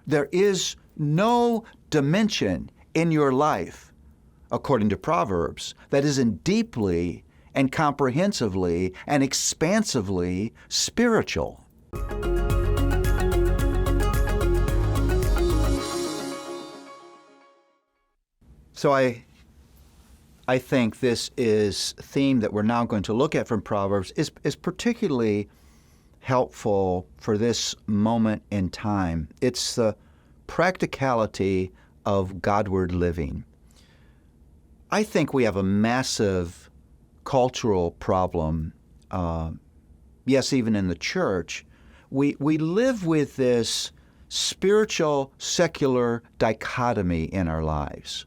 There is no dimension in your life, according to Proverbs, that isn't deeply and comprehensively and expansively spiritual. So I think this is a theme that we're now going to look at from Proverbs is particularly helpful for this moment in time. It's the practicality of Godward living. I think we have a massive cultural problem, yes, even in the church. We live with this spiritual, secular dichotomy in our lives.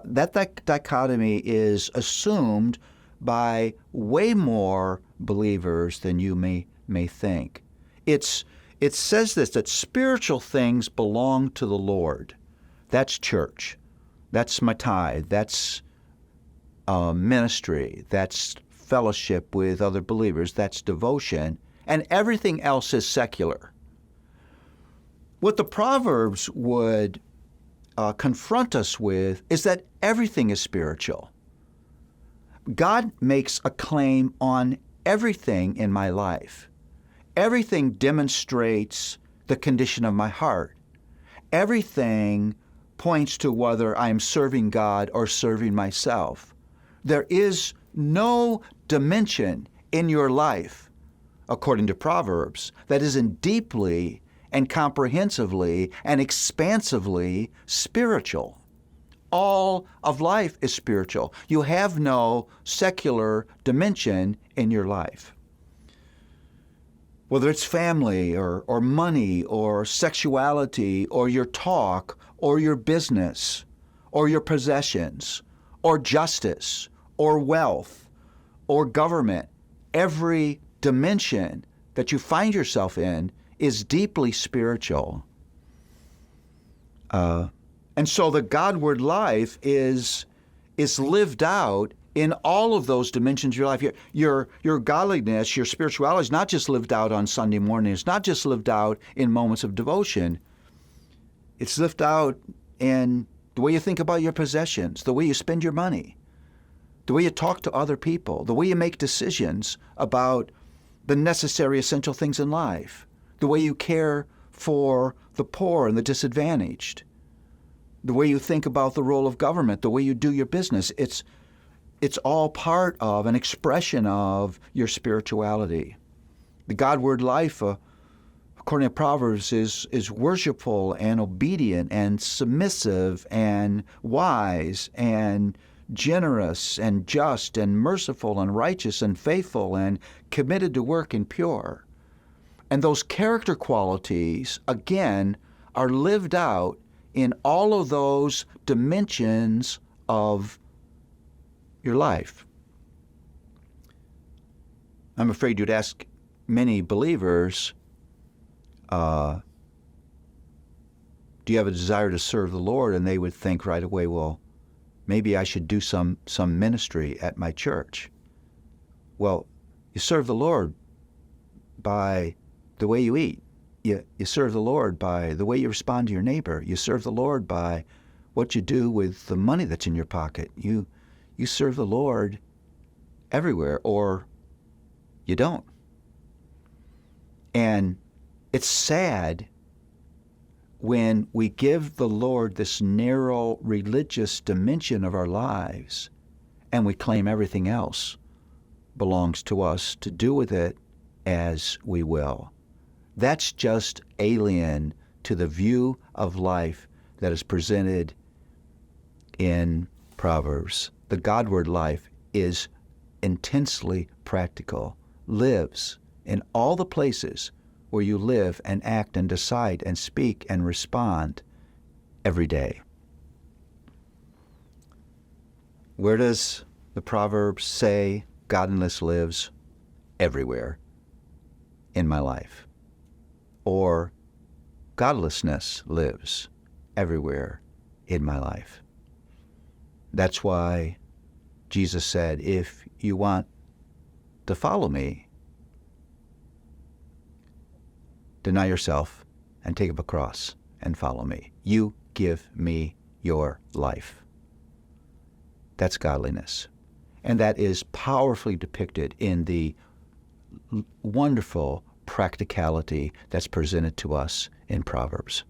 That dichotomy is assumed by way more believers than you may think. It says this, that spiritual things belong to the Lord. That's church. That's my tithe. That's ministry. That's fellowship with other believers. That's devotion. And everything else is secular. What the Proverbs would confront us with is that everything is spiritual. God makes a claim on everything in my life. Everything demonstrates the condition of my heart. Everything points to whether I am serving God or serving myself. There is no dimension in your life, according to Proverbs, that isn't deeply and comprehensively and expansively spiritual. All of life is spiritual. You have no secular dimension in your life. Whether it's family or money or sexuality or your talk or your business or your possessions or justice or wealth or government, every dimension that you find yourself in is deeply spiritual. And so the Godward life is lived out in all of those dimensions of your life. Your godliness, your spirituality is not just lived out on Sunday morning. It's not just lived out in moments of devotion. It's lived out in the way you think about your possessions, the way you spend your money, the way you talk to other people, the way you make decisions about the necessary, essential things in life, the way you care for the poor and the disadvantaged, the way you think about the role of government, the way you do your business. It's all part of an expression of your spirituality. The Godward life, according to Proverbs, is worshipful and obedient and submissive and wise and generous and just and merciful and righteous and faithful and committed to work and pure. And those character qualities, again, are lived out in all of those dimensions of your life. I'm afraid you'd ask many believers, do you have a desire to serve the Lord? And they would think right away, well, maybe I should do some ministry at my church. Well, you serve the Lord by the way you eat. You serve the Lord by the way you respond to your neighbor. You serve the Lord by what you do with the money that's in your pocket. You serve the Lord everywhere, or you don't. And it's sad when we give the Lord this narrow religious dimension of our lives and we claim everything else belongs to us to do with it as we will. That's just alien to the view of life that is presented in Proverbs. The Godward life is intensely practical, lives in all the places where you live and act and decide and speak and respond every day. Where does the Proverbs say godliness lives? Everywhere in my life. Or godlessness lives everywhere in my life. That's why Jesus said, if you want to follow me, deny yourself and take up a cross and follow me. You give me your life. That's godliness. And that is powerfully depicted in the wonderful practicality that's presented to us in Proverbs.